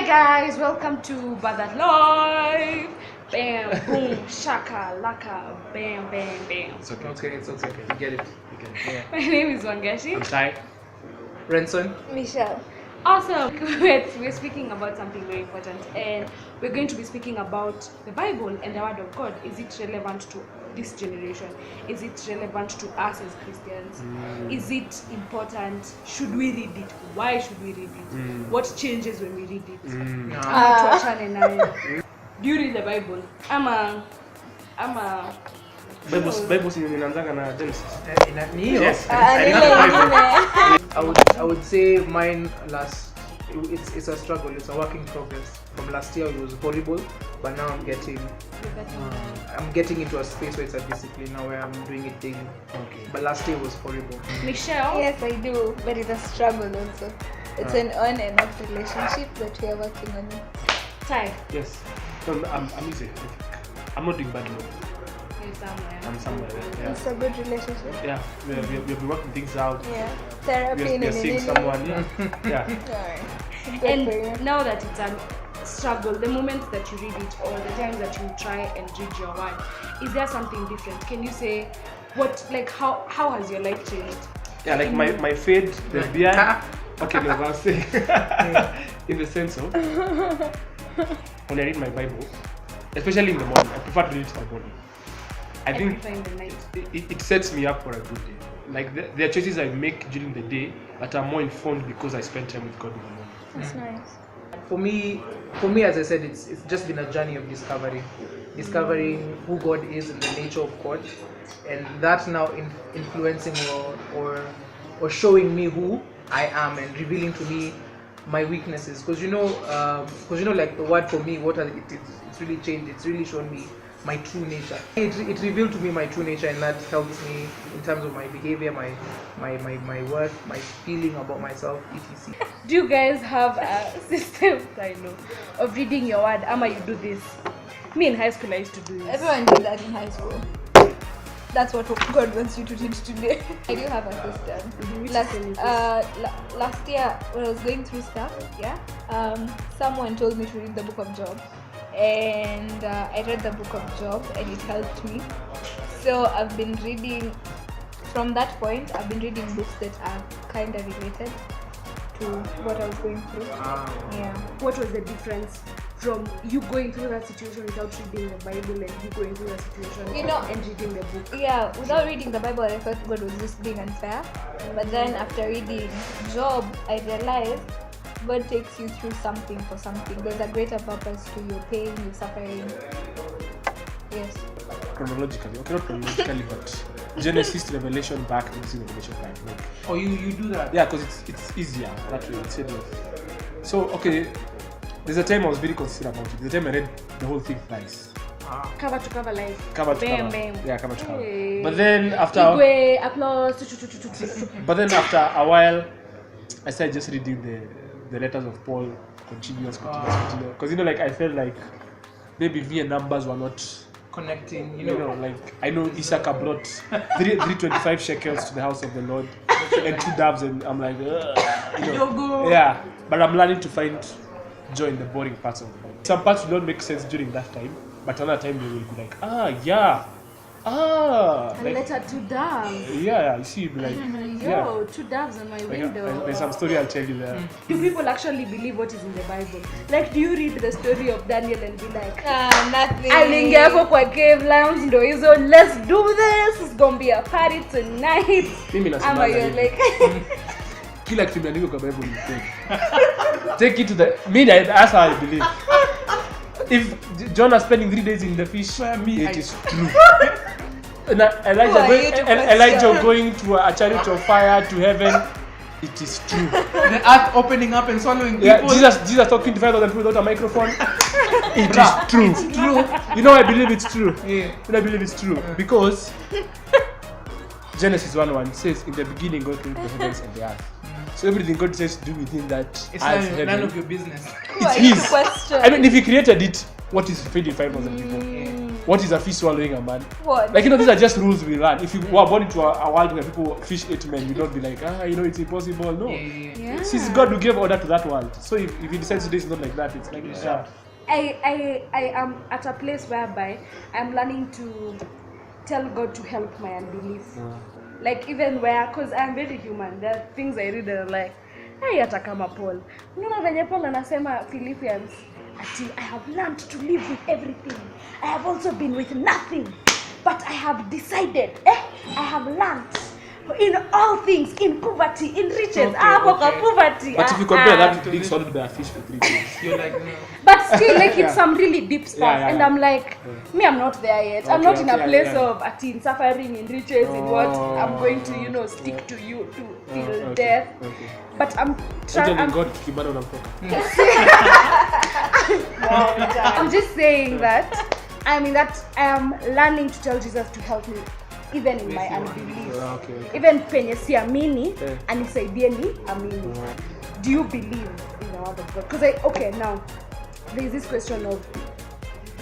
Hi guys, welcome to Bout That Life. Bam, boom, shaka, laka, bam, bam, bam. It's okay. You get it. Yeah. My name is Wangeci. I'm Shani. Renson. Michelle. Awesome. We're speaking about something very important, and we're going to be speaking about the Bible and the Word of God. Is it relevant to this generation? Is it relevant to us as Christians? Is it important? Should we read it? Why should we read it? What changes when we read it? Do you read the Bible? I'm a Bible inaanzanga na Genesis. Yes. I would say mine last. It's a struggle. It's a work in progress. From last year it was horrible, but now I'm getting into a space where it's a discipline now, where I'm doing it daily. Okay. But last year was horrible. Michelle? Yes, I do, but it's a struggle also. It's an on and off relationship that we are working on. Ty? Yes. No, I'm easy. I'm not doing badly. You're somewhere. I'm somewhere. Yeah. It's a good relationship. Yeah. We've been working things out. Yeah. Therapy We're seeing someone. Yeah. Alright. And now that it's a struggle, the moments that you read it or the times that you try and read your word, is there something different? Can you say how has your life changed? Yeah, like my faith, the beard. Okay, no, I'll say in the sense of when I read my Bible, especially in the morning, I prefer to read it in the morning. I think in the night. It sets me up for a good day. Like there are choices I make during the day that are more informed because I spend time with God in the morning. That's nice. For me, as I said, it's just been a journey of discovering who God is and the nature of God, and that now influencing or showing me who I am and revealing to me my weaknesses. Because like the word for me, it's really changed. It's really shown me my true nature. It revealed to me my true nature, and that helps me in terms of my behavior, my work, my feeling about myself, etc. Do you guys have a system of reading your word? Ama, you do this. Me in high school I used to do this. Everyone did that in high school. That's what God wants you to read today. I do have a system. Last year when I was going through stuff, someone told me to read the book of Job. And I read the book of Job and it helped me. So I've been reading, from that point, I've been reading books that are kind of related to what I was going through. Yeah. What was the difference from you going through that situation without reading the Bible and you going through that situation and reading the book? Yeah, without reading the Bible, I thought God was just being unfair. But then after reading Job, I realized God takes you through something for something. There's a greater purpose to your pain, your suffering. Yes. Chronologically, okay, not chronologically, but Genesis to Revelation back, Revelation back. Oh, you do that? Yeah, because it's easier that way. Instead of so okay. There's a time I was very consistent about it. There's a time I read the whole thing twice. Cover to cover life. Cover to bam, cover. Bam. Yeah, cover to cover. Hey. But then after a while, I started just reading the letters of Paul, continuous. Because like I felt like maybe me and numbers were not connecting. Like I know Isaka brought 325 shekels to the house of the Lord and 2 doves, and I'm like, yeah. But I'm learning to find joy in the boring parts of the Bible. Some parts will not make sense during that time, but another time they will be like, a letter to doves. Yeah, you see, you'll be like, 2 doves on my window. There's some story I'll tell you there. Do people actually believe what is in the Bible? Like, do you read the story of Daniel and be like, nothing. Aliingia hapo kwa cave lions ndo hizo, let's do this, it's gonna be a party tonight. Ama you're like kila kitu imeandikwa kwa Bible ni take it to the that's how I believe. If Jonah spending 3 days in the fish, it is true. Elijah going to a chariot of fire to heaven, it is true. The earth opening up and swallowing people. Yeah, Jesus talking to 5,000 people without a microphone. It is true. It's true. I believe it's true. Yeah. I believe it's true because Genesis 1:1 says, in the beginning God created the heavens and the earth. So everything God says to do within that it's none of your business. It's His. I mean, if He created it, what is feeding 5,000 people? What is a fish swallowing a man? What? Like, these are just rules we learn. If you were born into a world where people fish ate men, you don't be like, it's impossible. No. Yeah. Since God will give order to that world. So if he decides to do it's not like that, it's like, I am at a place whereby I'm learning to tell God to help my unbelief. Like even because I'm very human, there are things I read that are like, hey, hata kama Paul. Unaona venye Paul anasema Philippians, I have learned to live with everything. I have also been with nothing. But I have decided, I have learned in all things, in poverty, in riches. Poverty. But if you compare that to being swallowed by a fish for 3 days, You're like, no. But still, like it's some really deep stuff, Yeah. and I'm like, me, I'm not there yet. I'm not in a place of suffering in riches, in what I'm going to, stick to you till death. Okay. But I'm trying. God kibana unamtoka. I'm just saying that I am learning to tell Jesus to help me, even in my unbelief. Okay. Even penye siamini, anisaidie ni amini. Do you believe in the word of God? Because now there's this question of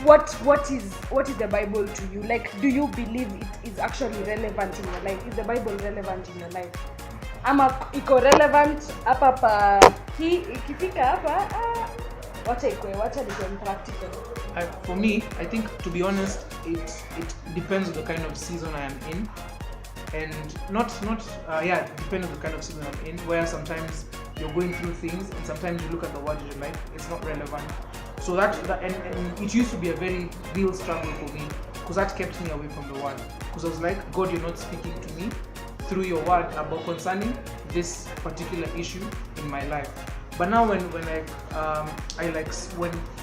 what is the Bible to you? Like, do you believe it is actually relevant in your life? Is the Bible relevant in your life? Ama iko relevant hapa pa hii ikifika hapa wacha ni practical. For me, I think, to be honest, it depends on the kind of season I am in, and it depends on the kind of season I'm in. Where sometimes you're going through things, and sometimes you look at the word in your life, it's not relevant. So that and it used to be a very real struggle for me, because that kept me away from the word. Because I was like, God, you're not speaking to me through your word about concerning this particular issue in my life. But now when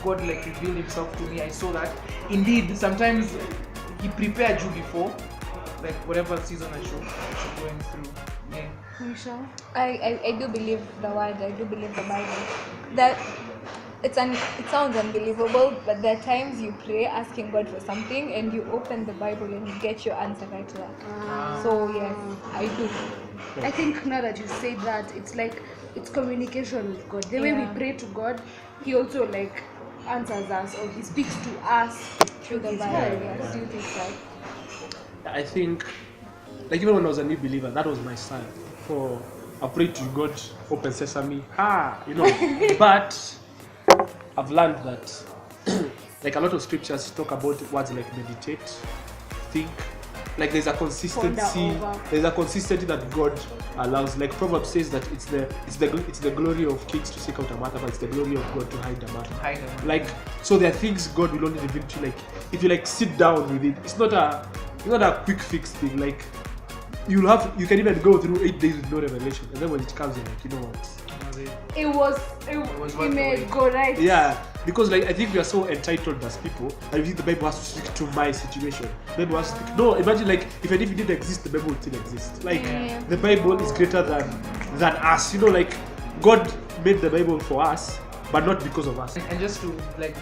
God revealed himself to me, I saw that indeed sometimes he prepared you before, like whatever season I should going through. Yeah. Michelle? I do believe the word, I do believe the Bible. That it sounds unbelievable, but there are times you pray asking God for something and you open the Bible and you get your answer right there. So yes, I do. I think now that you say that, it's communication with God. The way we pray to God, he also answers us, or he speaks to us through the Bible. Yes. Do you think that? I think, even when I was a new believer, that was my style. For I prayed to God, open sesame, But I've learned that, a lot of scriptures talk about words like meditate, think. There's a consistency. There's a consistency that God allows. Proverbs says that it's the glory of kings to seek out a matter, but it's the glory of God to hide a matter. So there are things God will only reveal to you. If you sit down with it, it's not a quick fix thing. You can even go through 8 days with no revelation, and then when it comes, you're like, you know what? It may go right. Yeah, because I think we are so entitled as people. I think the Bible has to stick to my situation. The Bible has to stick. No, imagine even if it didn't exist, the Bible would still exist. The Bible is greater than us. God made the Bible for us, but not because of us. And just to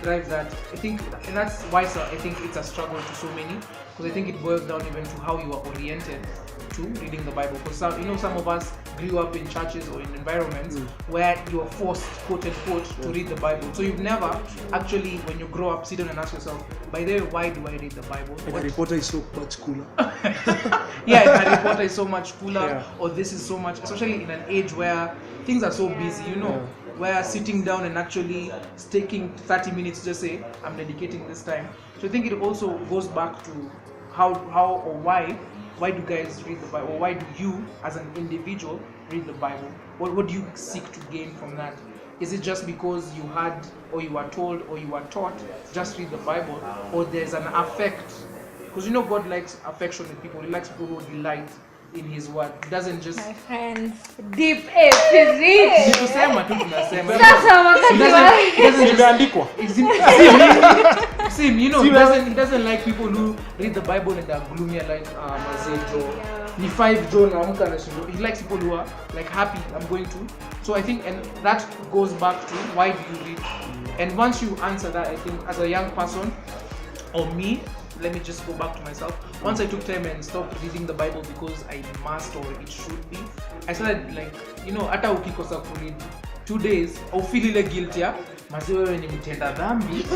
drive that, I think, and that's why I think it's a struggle to so many, because I think it boils down even to how you are oriented to reading the Bible. Because some of us grew up in churches or in environments where you are forced, quote unquote, to read the Bible. So you've never actually, when you grow up, sit down and ask yourself, by the way, why do I read the Bible? Harry Potter is so much cooler. Harry Potter is so much cooler, or this is so much, especially in an age where things are so busy, where sitting down and actually taking 30 minutes to just say, I'm dedicating this time. So I think it also goes back to how or why do guys read the Bible? Or why do you, as an individual, read the Bible? What do you seek to gain from that? Is it just because you had, or you were told, or you were taught, just read the Bible? Or there's an affect? Because God likes affection with people. He likes people who delight in his word. He doesn't just... My friends. Deep physics. Nikusema tu tunasema. Sasa wakati Imeandikwa. He doesn't like people who read the Bible and are gloomy, mazejo. Ni 5 John naamka na shindo. He likes people who are happy, I'm going to. So I think, and that goes back to why do you read? And once you answer that, I think as a young person, or me, let me just go back to myself. Once I took time and stopped reading the Bible because I must or it should be, I started hata ukikosa kuread 2 days au feel ile guilt ya mazee wewe ni mtenda dhambi.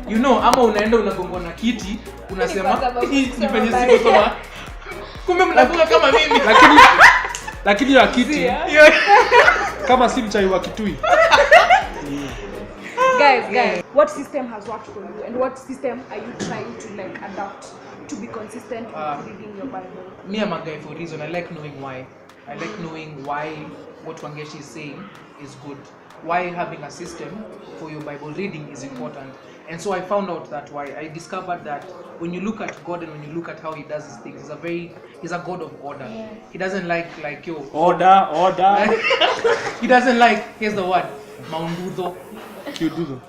You know, ama unaenda unagonga na kiti unasema ni penye siku kama kumbe mnagonga kama mimi. Lakini ya kiti kama si mchai wa kitui. Guys, what system has worked for you and what system are you trying to like adapt to be consistent with reading your Bible? Me, I'm a guy for a reason. I like knowing why. I like knowing why what Wangeci is saying is good. Why having a system for your Bible reading is important. And so I found out that why. I discovered that when you look at God and when you look at how he does his things, he's a God of order. Yeah. He doesn't like yo. Order. He doesn't like, here's the word, maundudo.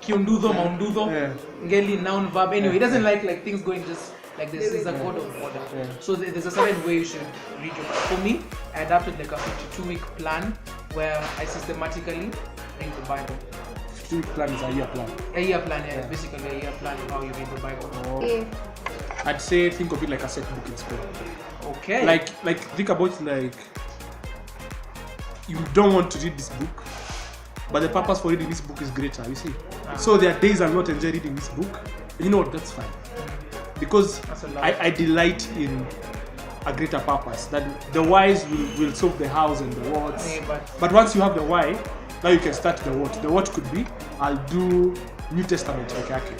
Kiundudo, maundudo. Yeah. Ngeli, noun, verb. Anyway, he doesn't like things going just like this. He's a God of order. Yeah. So there's a certain way you should read your Bible. For me, I adapted like a 52-week plan where I systematically read the Bible. 52-week plan is a year plan. A year plan, yeah. Basically a year plan of how you read the Bible. Okay. I'd say think of it like a set book in school. Okay. Like think about it like you don't want to read this book, but the purpose for reading this book is greater, you see. So there are days I'll not enjoy reading this book. And you know what, that's fine. Because I delight in a greater purpose. That the whys will solve the hows and the whats. Yeah, but once you have the why, now you can start the what. The what could be, I'll do New Testament like Rekke.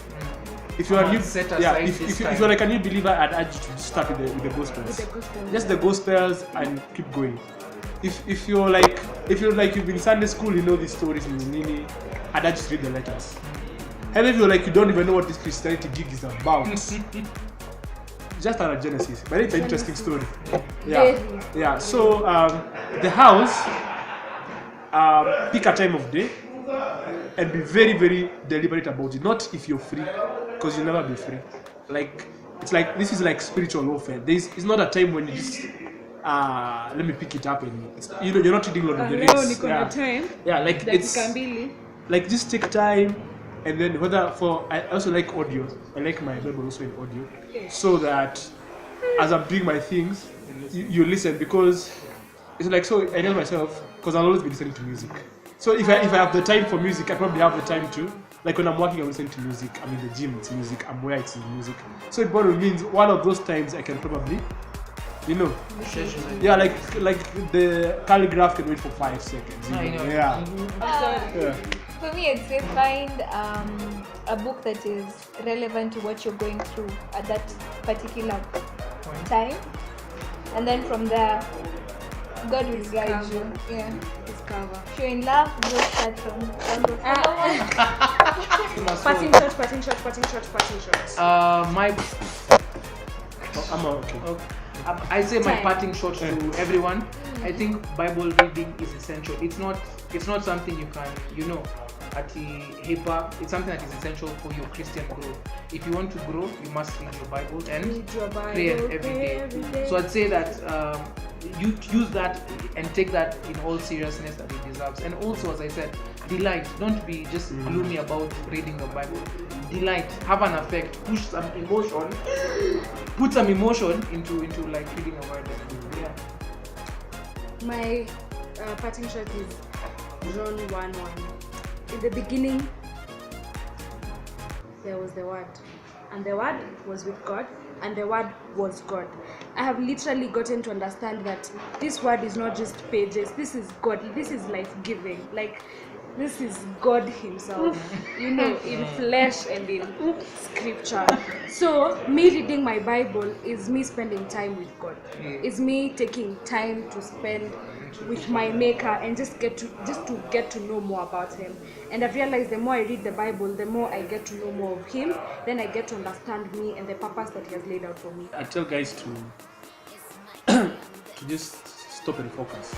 If you're a new, if you're like a new believer, I'd urge you to start with the Gospels. Just the Gospels and keep going. If you're like you've been in Sunday school, you know these stories in Nini, I'd urge you to read the letters. And if you're like you don't even know what this Christianity gig is about, just out of Genesis. But it's an interesting story. Yeah. So the house, pick a time of day and be very, very deliberate about it. Not if you're free, because you'll never be free. Like it's like this is like spiritual warfare. It's not a time when you just let me pick it up and you're not reading Lord of the Rings. Yeah, like it's like just take time. And then I also like audio. I like my Bible also in audio, so that as I'm doing my things, you listen, because it's like, so I tell myself, because I'll always be listening to music. So if I have the time for music, I probably have the time to, like when I'm working, I'm listening to music. I'm in the gym, it's music. I'm where it's music. So it probably means one of those times I can probably, yeah, like the calligraph can wait for 5 seconds. Yeah. For me, I'd say find a book that is relevant to what you're going through at that particular time, and then from there, God will guide you. Yeah. Discover. If you're in love, go start from the Parting shots. I'm okay. I say my parting shot to everyone. I think Bible reading is essential. It's not something you can, at the hip-hop. It's something that is essential for your Christian growth. If you want to grow, you must read your Bible and pray every day. So I'd say that you use that and take that in all seriousness that it deserves. And also, as I said, delight. Don't be just gloomy about reading the Bible. Delight. Have an effect. Put some emotion into like reading a word. Yeah. My parting shot is John 1:1. In the beginning, there was the Word, and the Word was with God, and the Word was God. I have literally gotten to understand that this Word is not just pages. This is God. This is life-giving. Like, this is God Himself, in flesh and in scripture. So, me reading my Bible is me spending time with God. It's me taking time to spend with my Maker and just to get to know more about Him. And I've realized the more I read the Bible, the more I get to know more of Him. Then I get to understand me and the purpose that He has laid out for me. I tell guys to just stop and focus.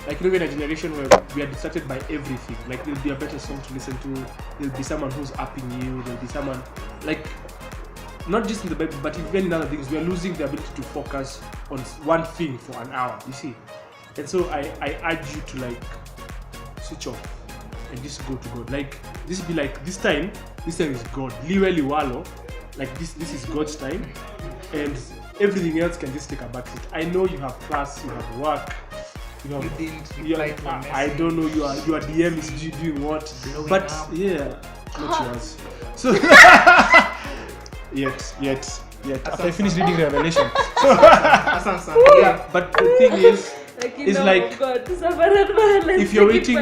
Like we're in a generation where we are distracted by everything. Like there'll be a better song to listen to. There'll be someone who's upping you. There'll be someone like, not just in the Bible, but even in other things. We are losing the ability to focus on one thing for an hour. You see, and so I urge you to like switch off and just go to God. Like this be like this time is God. Liwe liwalo. Like this is God's time, and everything else can just take a backseat. I know you have class, you have work. you know, You didn't reply to a message. I don't know your DM is doing what, Blowing but up. yeah, not yours. So yet. After I finish reading Revelation, Yeah. but the thing is, it's like God, if you're waiting,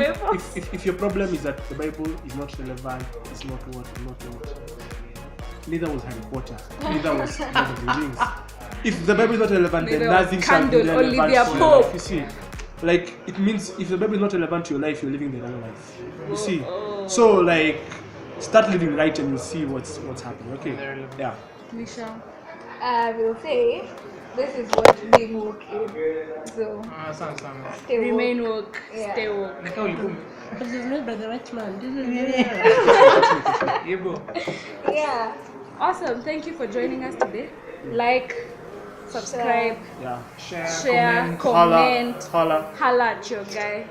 if your problem is that the Bible is not relevant, it's not what. Neither was Harry Potter. Neither was Lord of the Rings. If the Bible is not relevant, then Neither was nothing shall be Candle, relevant Olivia to your Pope. life. You see, like it means if the Bible is not relevant to your life, you're living the wrong life. You see, so like start living right, and you'll see what's happening. Okay, yeah. Michelle. I will say this is what being woke is. So stay woke. Remain woke. Yeah. Stay woke. This is not by the right man. Yeah. Awesome. Thank you for joining us today. Like, subscribe, Yeah. share, comment. Holla. Holla at your guy.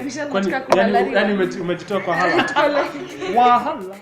Michelle, Kwani nataka kuhalaliwa. umejitoa kwa hala. Wahala.